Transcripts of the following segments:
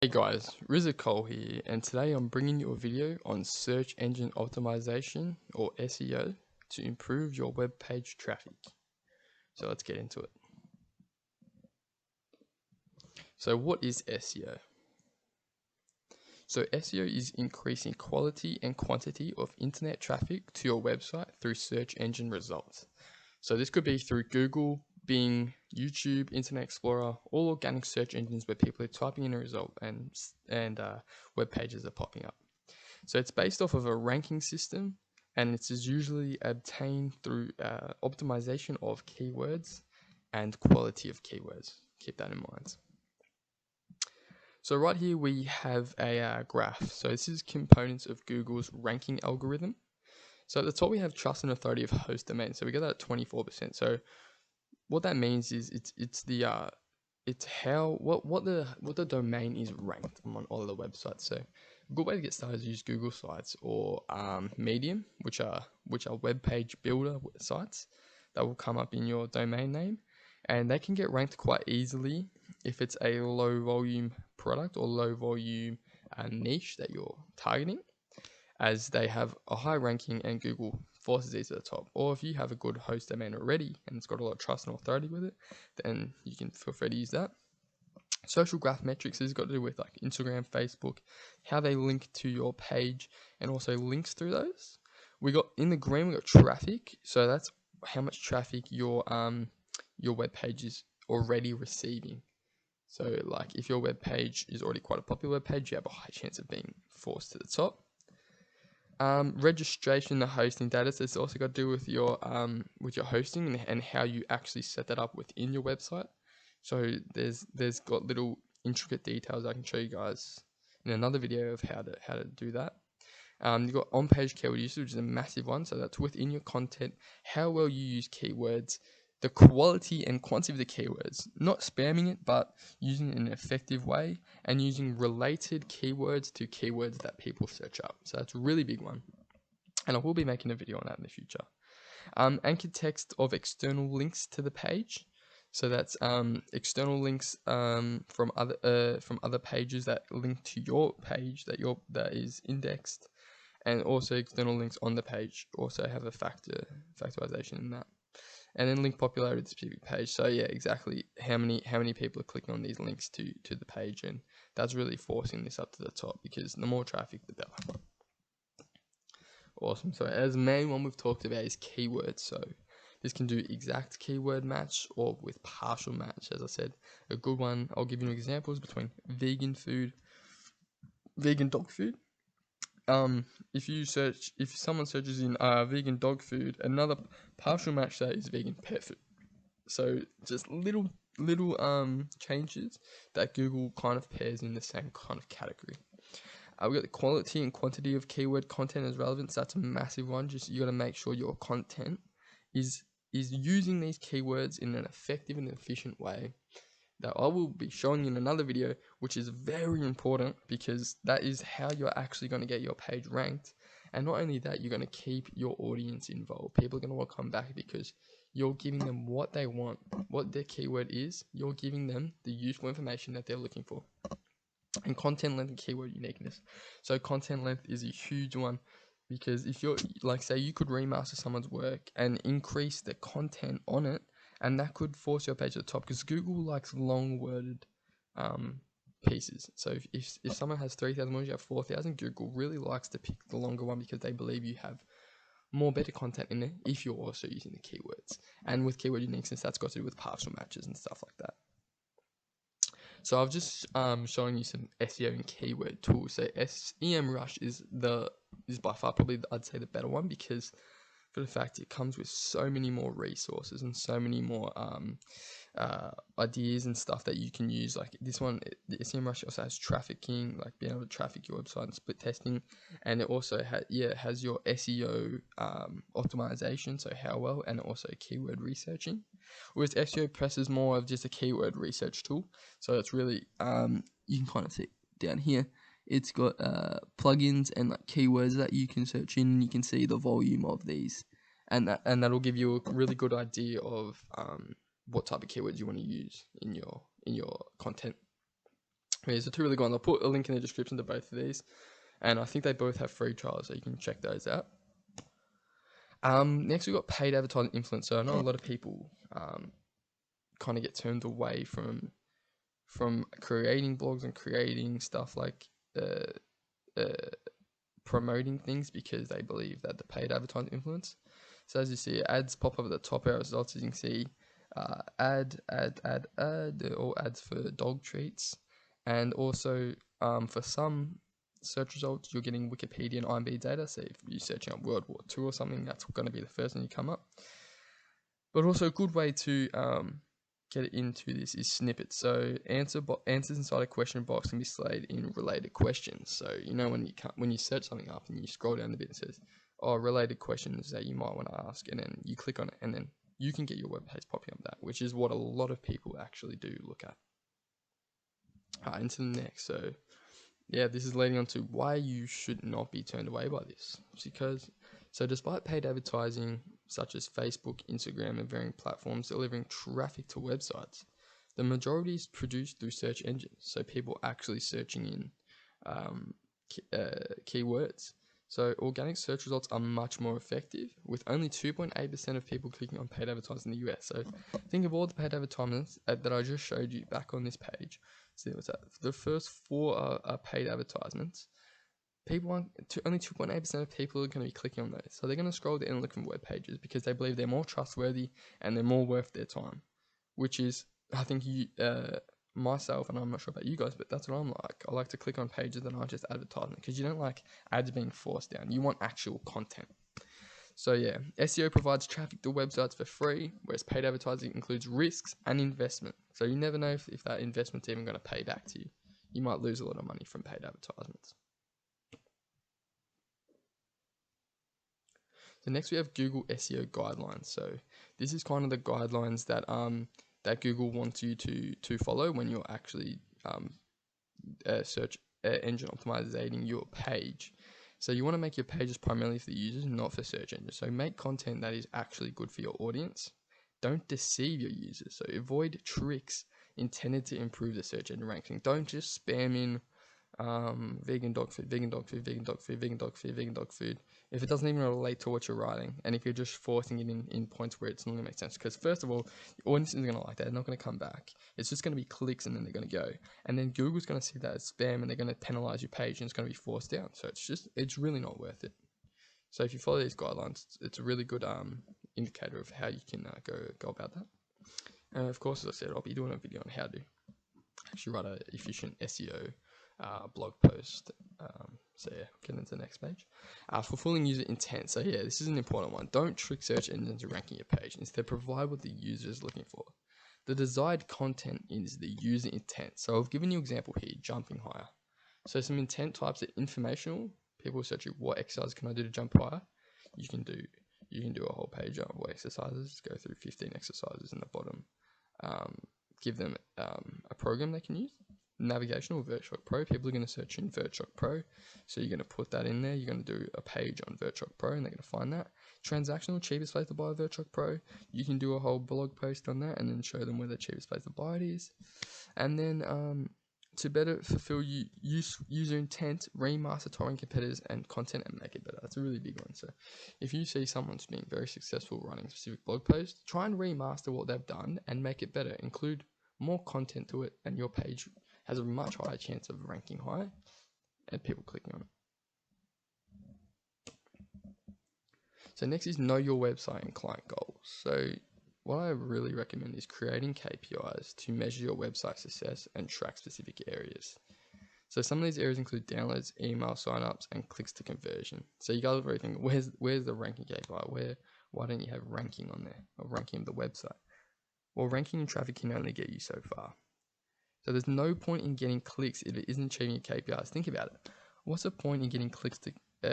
Hey guys, Cole here, and today I'm bringing you a video on search engine optimization or SEO to improve your web page traffic. So let's get into it. So what is SEO? So SEO is increasing quality and quantity of internet traffic to your website through search engine results. So this could be through Google, Bing, YouTube, Internet Explorer, all organic search engines where people are typing in a result and web pages are popping up. So it's based off of a ranking system, and it is usually obtained through optimization of keywords and quality of keywords. Keep that in mind. So right here we have a graph. So this is components of Google's ranking algorithm. So at the top we have trust and authority of host domain. So we get that at 24%. So what that means is it's how what the domain is ranked on all of the websites. So a good way to get started is use Google Sites or Medium, which are web page builder sites that will come up in your domain name, and they can get ranked quite easily if it's a low volume product or low volume niche that you're targeting, as they have a high ranking and Google forces these to the top. Or if you have a good host domain already and it's got a lot of trust and authority with it, then you can feel free to use that. Social graph metrics has got to do with like Instagram, Facebook, how they link to your page, and also links through those. We got in the green, we got traffic, so that's how much traffic your web page is already receiving. So like if your web page is already quite a popular web page, you have a high chance of being forced to the top. Registration, the hosting data. So it's also got to do with your hosting and how you actually set that up within your website. So there's got little intricate details I can show you guys in another video of how to do that. You've got on-page keyword usage, which is a massive one. So that's within your content, how well you use keywords, the quality and quantity of the keywords, not spamming it, but using it in an effective way and using related keywords to keywords that people search up. So that's a really big one. And I will be making a video on that in the future. Anchored text of external links to the page. So that's external links from other pages that link to your page that is indexed, and also external links on the page also have a factorization in that. And then link popularity to the specific page. So yeah, exactly how many people are clicking on these links to the page, and that's really forcing this up to the top because the more traffic, the better. Awesome. So as main one we've talked about is keywords. So this can do exact keyword match or with partial match. As I said, a good one, I'll give you examples between vegan food, vegan dog food. If someone searches in vegan dog food, another partial match that is vegan pet food. So just little changes that Google kind of pairs in the same kind of category. We got the quality and quantity of keyword content as relevance. That's a massive one. Just you got to make sure your content is using these keywords in an effective and efficient way that I will be showing you in another video, which is very important because that is how you're actually going to get your page ranked. And not only that, you're going to keep your audience involved. People are going to want to come back because you're giving them what they want, what their keyword is. You're giving them the useful information that they're looking for. And content length and keyword uniqueness. So content length is a huge one because if you're like, say you could remaster someone's work and increase the content on it, and that could force your page to the top because Google likes long worded pieces. So if someone has 3,000 words, you have 4,000, Google really likes to pick the longer one because they believe you have more better content in it if you're also using the keywords. And with keyword uniqueness, that's got to do with partial matches and stuff like that. So I've just showing you some SEO and keyword tools. So SEMrush is by far probably I'd say the better one because for the fact it comes with so many more resources and so many more ideas and stuff that you can use. Like this one, the SEMrush also has trafficking, like being able to traffic your website and split testing, and it also has your SEO optimization, so how well, and also keyword researching. Whereas SEOpressor is more of just a keyword research tool, so it's really you can kind of see down here. It's got plugins and like keywords that you can search in, and you can see the volume of these, and that'll give you a really good idea of what type of keywords you want to use in your content. These are two really good ones. I'll put a link in the description to both of these, and I think they both have free trials, so you can check those out. Next we've got paid advertising influence. So I know a lot of people kind of get turned away from creating blogs and creating stuff like promoting things because they believe that the paid advertising influence. So as you see, ads pop up at the top of our results. As you can see, ad, they're all ads for dog treats, and also for some search results, you're getting Wikipedia and IMDb data. So if you're searching up World War II or something, that's going to be the first thing you come up. But also a good way to get into this is snippets. So answers inside a question box can be displayed in related questions. So you know when you search something up and you scroll down a bit, it says, "Oh, related questions that you might want to ask," and then you click on it, and then you can get your web page popping up that, which is what a lot of people actually do look at. Into the next. So yeah, this is leading on to why you should not be turned away by this. Because despite paid advertising such as Facebook, Instagram, and varying platforms delivering traffic to websites, the majority is produced through search engines. So people actually searching in keywords. So organic search results are much more effective, with only 2.8% of people clicking on paid advertising in the US. So think of all the paid advertisements that I just showed you back on this page. See what's that? The first 4 are paid advertisements. Only 2.8% of people are going to be clicking on those. So they're going to scroll down and look for web pages because they believe they're more trustworthy and they're more worth their time. Which is, I think myself, and I'm not sure about you guys, but that's what I'm like. I like to click on pages that aren't just advertisement because you don't like ads being forced down. You want actual content. So yeah, SEO provides traffic to websites for free, whereas paid advertising includes risks and investment. So you never know if that investment's even going to pay back to you. You might lose a lot of money from paid advertisements. So next we have Google SEO guidelines. So this is kind of the guidelines that that Google wants you to follow when you're actually search engine optimizing your page. So you want to make your pages primarily for the users, not for search engines. So make content that is actually good for your audience. Don't deceive your users. So avoid tricks intended to improve the search engine ranking. Don't just spam in vegan dog food, vegan dog food, vegan dog food, vegan dog food, vegan dog food, if it doesn't even relate to what you're writing, and if you're just forcing it in points where it's not going to make sense. Because first of all, your audience isn't going to like that. They're not going to come back. It's just going to be clicks and then they're going to go. And then Google's going to see that as spam and they're going to penalize your page and it's going to be forced down. So it's really not worth it. So if you follow these guidelines, it's a really good indicator of how you can go about that. And of course, as I said, I'll be doing a video on how to actually write an efficient SEO blog post. So yeah, get into the next page. Fulfilling user intent. So yeah, this is an important one. Don't trick search engines into ranking your page. Instead, provide what the user is looking for. The desired content is the user intent. So I've given you an example here, jumping higher. So some intent types are informational. People searching what exercise can I do to jump higher. You can do a whole page on what exercises. Go through 15 exercises in the bottom. Give them a program they can use. Navigational, VertShock Pro. People are going to search in VertShock Pro, so you're going to put that in there. You're going to do a page on VertShock Pro and they're going to find that. Transactional, cheapest place to buy a VertShock Pro. You can do a whole blog post on that and then show them where the cheapest place to buy it is. And then to better fulfill user intent, remaster targeting competitors and content and make it better. That's a really big one. So if you see someone's being very successful running a specific blog post, try and remaster what they've done and make it better. Include more content to it and your page has a much higher chance of ranking high and people clicking on it. So next is know your website and client goals. So what I really recommend is creating KPIs to measure your website success and track specific areas. So some of these areas include downloads, email signups, and clicks to conversion. So you guys are really thinking, where's the ranking KPI? Why don't you have ranking on there or ranking of the website? Well, ranking and traffic can only get you so far. So there's no point in getting clicks if it isn't achieving your KPIs. Think about it. What's the point in getting clicks on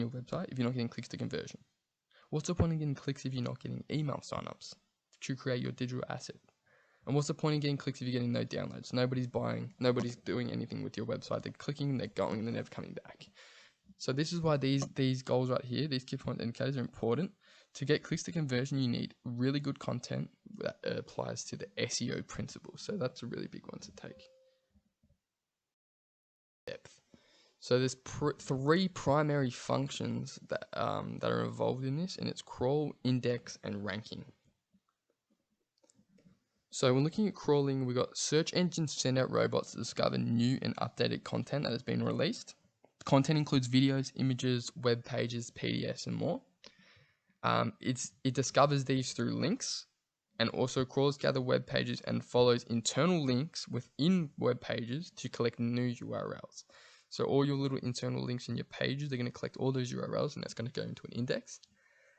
your website if you're not getting clicks to conversion? What's the point in getting clicks if you're not getting email signups to create your digital asset? And what's the point in getting clicks if you're getting no downloads? Nobody's buying, nobody's doing anything with your website. They're clicking, they're going, and they're never coming back. So this is why these goals right here, these key performance indicators are important To get clicks to conversion, you need really good content that applies to the SEO principles. So that's a really big one to take. Depth. So there's three primary functions that are involved in this, and it's crawl, index, and ranking. So when looking at crawling, we've got search engines send out robots to discover new and updated content that has been released. Content includes videos, images, web pages, PDFs, and more. It discovers these through links, and also crawls gather web pages and follows internal links within web pages to collect new URLs. So all your little internal links in your pages, they're going to collect all those URLs, and that's going to go into an index.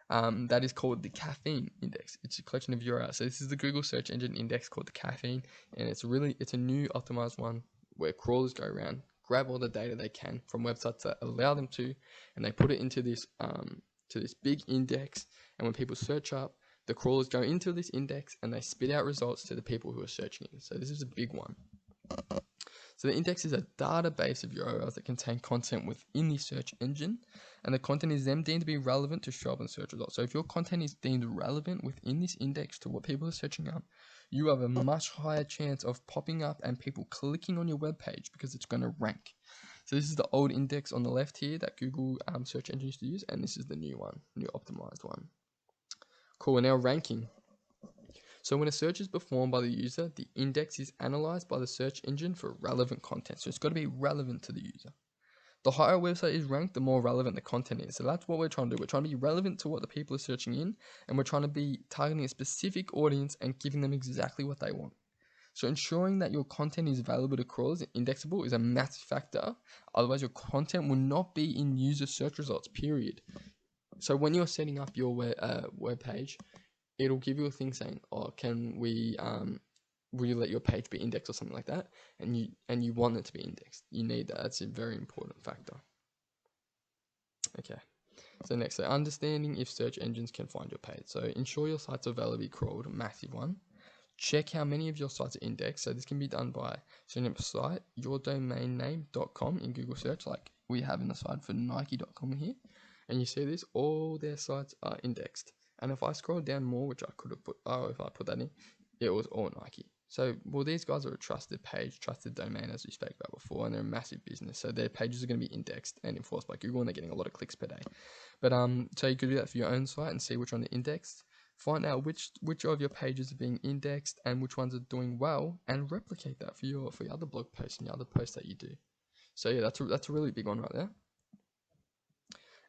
That is called the caffeine index. It's a collection of URLs. So this is the Google search engine index called the caffeine, and it's a new optimized one where crawlers go around, grab all the data they can from websites that allow them to, and they put it into this big index. And when people search up, the crawlers go into this index and they spit out results to the people who are searching it. So this is a big one. So the index is a database of URLs that contain content within the search engine, and the content is then deemed to be relevant to show up in search results. So if your content is deemed relevant within this index to what people are searching up, you have a much higher chance of popping up and people clicking on your web page because it's going to rank. So this is the old index on the left here that Google search engine used to use, and this is the new one, new optimized one. Cool, now ranking. So when a search is performed by the user, the index is analyzed by the search engine for relevant content. So it's got to be relevant to the user. The higher a website is ranked, the more relevant the content is. So that's what we're trying to do. We're trying to be relevant to what the people are searching in, and we're trying to be targeting a specific audience and giving them exactly what they want. So ensuring that your content is valuable to crawlers and indexable is a massive factor. Otherwise, your content will not be in user search results, period. So when you're setting up your web page, it'll give you a thing saying, "Oh, will you let your page be indexed," or something like that, and you want it to be indexed. You need that. That's a very important factor. Okay. So next, so understanding if search engines can find your page. So ensure your sites are valid to be crawled, a massive one. Check how many of your sites are indexed. So this can be done by setting up a site, yourdomainname.com in Google search, like we have in the side for Nike.com in here. And you see this, all their sites are indexed. And if I scroll down more, which I could have put, if I put that in, it was all Nike. So, well, these guys are a trusted page, trusted domain, as we spoke about before, and they're a massive business. So their pages are going to be indexed and enforced by Google, and they're getting a lot of clicks per day. But so you could do that for your own site and see which one they're indexed. Find out which of your pages are being indexed and which ones are doing well, and replicate that for your other blog posts and your other posts that you do. So yeah, that's a really big one right there.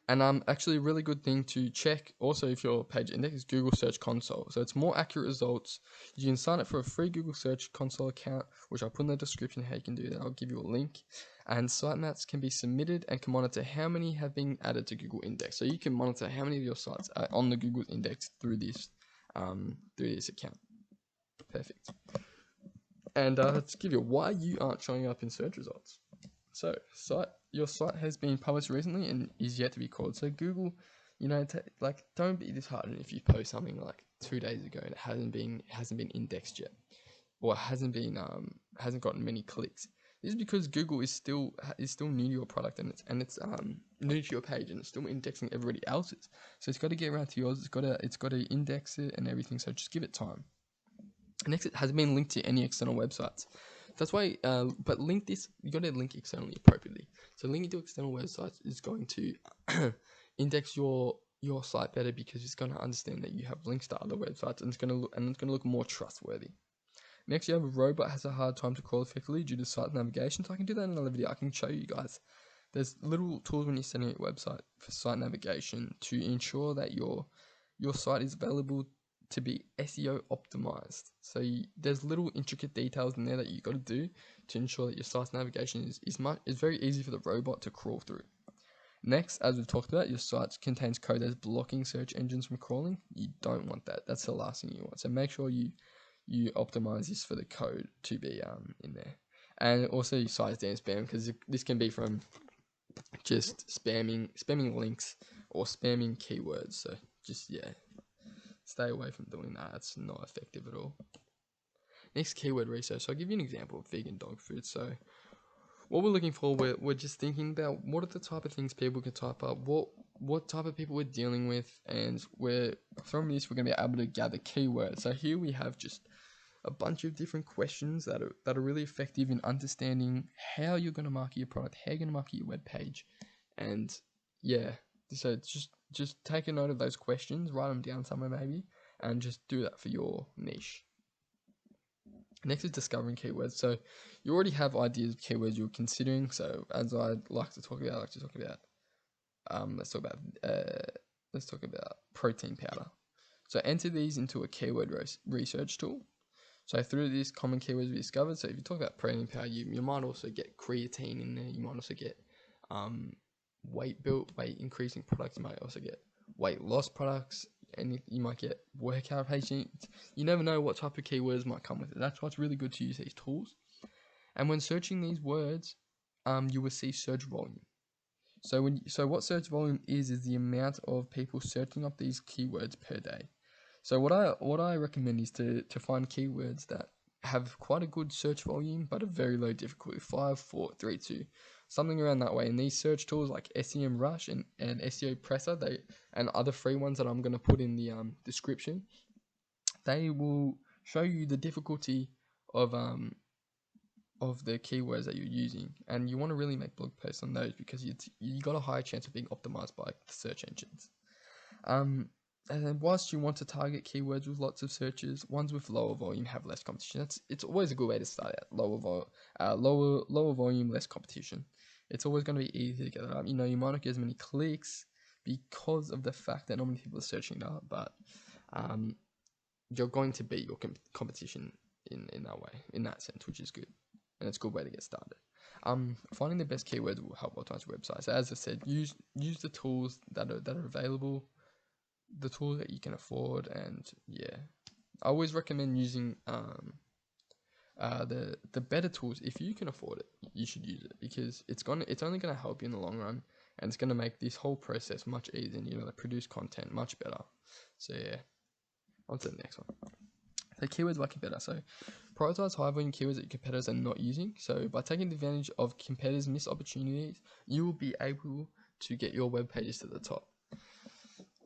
And actually a really good thing to check also if your page index is Google Search Console. So it's more accurate results. You can sign up for a free Google Search Console account, which I'll put in the description how you can do that. I'll give you a link. And sitemaps can be submitted and can monitor how many have been added to Google Index. So you can monitor how many of your sites are on the Google Index through this account. Perfect. And let's give you why you aren't showing up in search results. So your site has been published recently and is yet to be crawled. So Google, don't be disheartened if you post something like 2 days ago and it hasn't been indexed yet, or hasn't gotten many clicks. This is because Google is still new to your product, and it's new to your page, and it's still indexing everybody else's. So it's got to get around to yours. It's got to index it and everything. So just give it time. Next, it hasn't been linked to any external websites. That's why, but you got to link externally appropriately. So linking to external websites is going to index your site better, because it's going to understand that you have links to other websites, and it's going to look more trustworthy. Next, you have a robot has a hard time to crawl effectively due to site navigation. So I can do that in another video. I can show you guys. There's little tools when you're setting up your website for site navigation to ensure that your site is available to be SEO optimized. So there's little intricate details in there that you got to do to ensure that your site's navigation is very easy for the robot to crawl through. Next, as we've talked about, your site contains code that's blocking search engines from crawling. You don't want that. That's the last thing you want. So make sure you optimize this for the code to be in there. And also your site's damn spam, because this can be from just spamming links or spamming keywords. So just, yeah, stay away from doing that. It's not effective at all. Next, keyword research. So I'll give you an example of vegan dog food. So what we're looking for, we're just thinking about what are the type of things people can type up, what type of people we're dealing with, and from this we're going to be able to gather keywords. So here we have just a bunch of different questions that are really effective in understanding how you're going to market your product, how you're going to market your web page, and yeah. So just take a note of those questions, write them down somewhere maybe, and just do that for your niche. Next is discovering keywords. So you already have ideas of keywords you're considering. So as I like to talk about, let's talk about protein powder. So enter these into a keyword research tool. So through these common keywords we discovered, so if you talk about protein powder, you might also get creatine in there. You might also get weight increasing products. You might also get weight loss products, and you might get workout paging. You never know what type of keywords might come with it. That's why it's really good to use these tools. And when searching these words, you will see search volume. So what search volume is the amount of people searching up these keywords per day. So what I recommend is to find keywords that have quite a good search volume but a very low difficulty, 5, 4, 3, 2, something around that way. And these search tools like SEMrush and SEOpressor, and other free ones that I'm going to put in the description, they will show you the difficulty of the keywords that you're using, and you want to really make blog posts on those because you got a higher chance of being optimized by the search engines. And then whilst you want to target keywords with lots of searches, ones with lower volume have less competition. It's always a good way to start out. Lower volume, less competition. It's always going to be easy to get that up. You might not get as many clicks because of the fact that not many people are searching it up, but you're going to beat your competition in that way, in that sense, which is good. And it's a good way to get started. Finding the best keywords will help optimize your website. So as I said, use the tools that are available, the tools that you can afford, and yeah, I always recommend using the better tools. If you can afford it, you should use it, because it's only gonna help you in the long run, and it's gonna make this whole process much easier, and to produce content much better. So yeah, on to the next one. So keywords by competitor. So prioritize high volume keywords that your competitors are not using. So by taking advantage of competitors' missed opportunities, you will be able to get your web pages to the top.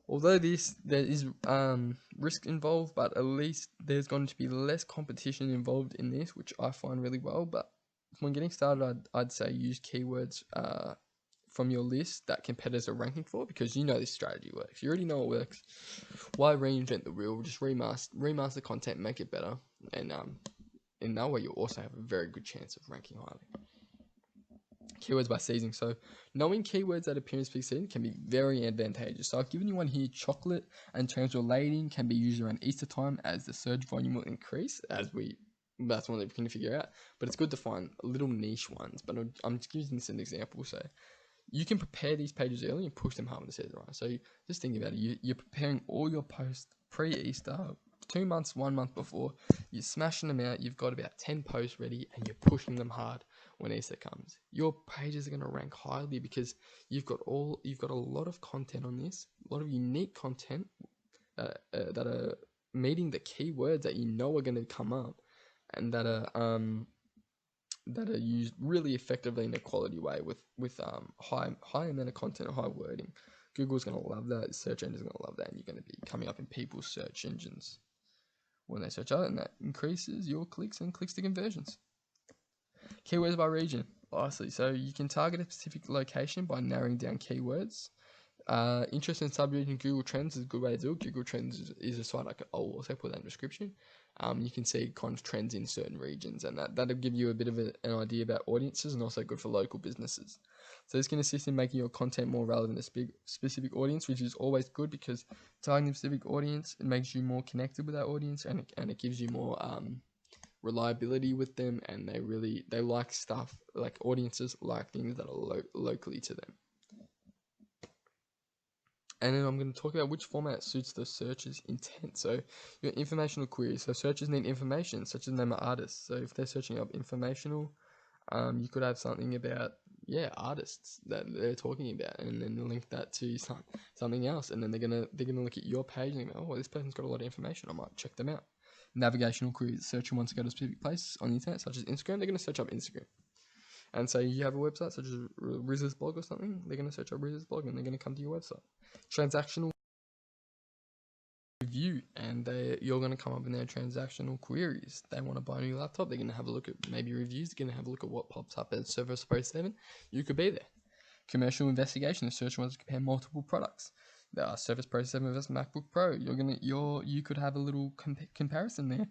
Although there is risk involved, but at least there's going to be less competition involved in this, which I find really well. But when getting started, I'd say use keywords from your list that competitors are ranking for, because this strategy works. You already know it works. Why reinvent the wheel? Just remaster content, make it better, and in that way you'll also have a very good chance of ranking highly. Keywords by season. So knowing keywords that appear in peak season can be very advantageous. So I've given you one here. Chocolate and translating can be used around Easter time, as the search volume will increase that's one that we can figure out. But it's good to find little niche ones. But I'm just using this as an example. So you can prepare these pages early and push them hard when the season arrives. So just think about it. You're preparing all your posts pre-Easter, 2 months, 1 month before. You're smashing them out. You've got about 10 posts ready, and you're pushing them hard when Easter comes. Your pages are going to rank highly because you've got a lot of content on this, a lot of unique content that are meeting the keywords that are going to come up, and that are used really effectively in a quality way with high amount of content and high wording. Google's going to love that. The search engine's going to love that, and you're going to be coming up in people's search engines when they search out, and that increases your clicks and clicks to conversions. Keywords by region, lastly. So you can target a specific location by narrowing down keywords. Interest in subregion Google Trends is a good way to do it. Google Trends is a site I'll also put that in the description. You can see kind of trends in certain regions, and that'll give you a bit of an idea about audiences, and also good for local businesses. So this can assist in making your content more relevant to specific audience, which is always good, because targeting a specific audience, it makes you more connected with that audience, and it gives you more reliability with them, and they like stuff, like audiences like things that are locally to them. And then I'm going to talk about which format suits the searcher's intent. So your informational queries. So searchers need information, such as the name of artists. So if they're searching up informational, you could have something about artists that they're talking about, and then link that to something else. And then they're gonna look at your page and go, oh, this person's got a lot of information. I might check them out. Navigational queries. Searcher wants to go to specific places on the internet, such as Instagram. They're going to search up Instagram. and say you have a website such as Riz's blog or something, they're going to search up Riz's blog and they're going to come to your website. Transactional review, and you're going to come up in their transactional queries. They want to buy a new laptop, they're going to have a look at maybe reviews, they're going to have a look at what pops up as Service Pro 7. You could be there. Commercial investigation, the search wants to compare multiple products. Surface Pro 7 versus MacBook Pro. You could have a little comparison there.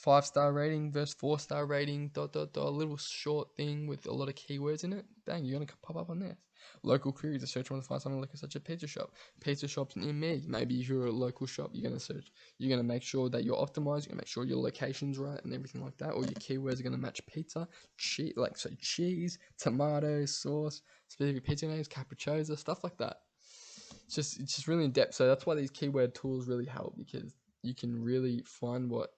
5-star rating versus 4-star rating. ... A little short thing with a lot of keywords in it. Bang, you're gonna pop up on this. Local queries, the search wants to find something like such a pizza shop. Pizza shops near me. Maybe if you're a local shop, you're gonna search. You're gonna make sure that you're optimized. You're gonna make sure your location's right and everything like that. Or your keywords are gonna match pizza, cheese, tomato sauce, specific pizza names, capricciosa, stuff like that. It's just really in depth. So that's why these keyword tools really help, because you can really find what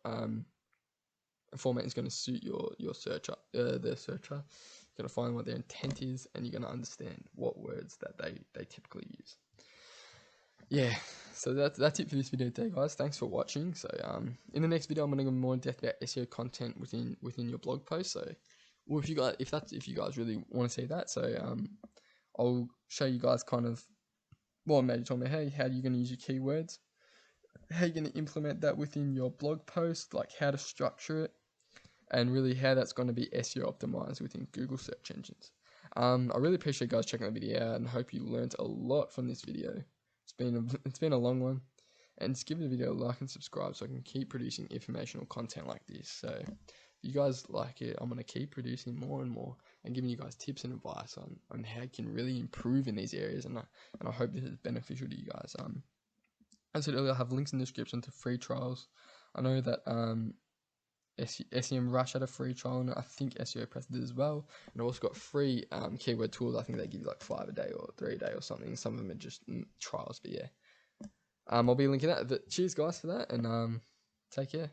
format is going to suit your searcher, the searcher. You're going to find what their intent is, and you're going to understand what words that they typically use. Yeah, so that's it for this video today, guys. Thanks for watching. So in the next video, I'm going to go more in depth about SEO content within your blog post. So, well, if you guys really want to see that, so I'll show you guys kind of. Well, maybe tell me, hey, how are you going to use your keywords? How are you going to implement that within your blog post? Like how to structure it, and really how that's going to be SEO optimized within Google search engines. I really appreciate you guys checking the video out, and hope you learned a lot from this video. It's been a long one, and just give the video a like and subscribe so I can keep producing informational content like this. So if you guys like it, I'm going to keep producing more and more and giving you guys tips and advice on how you can really improve in these areas, and I hope this is beneficial to you guys. As I said earlier, I have links in the description to free trials. I know that SEMrush had a free trial, and I think SEOpressor did as well. And I've also got free keyword tools. I think they give you like 5 a day or 3 a day or something. Some of them are just trials, but yeah. I'll be linking that. But cheers, guys, for that, and take care.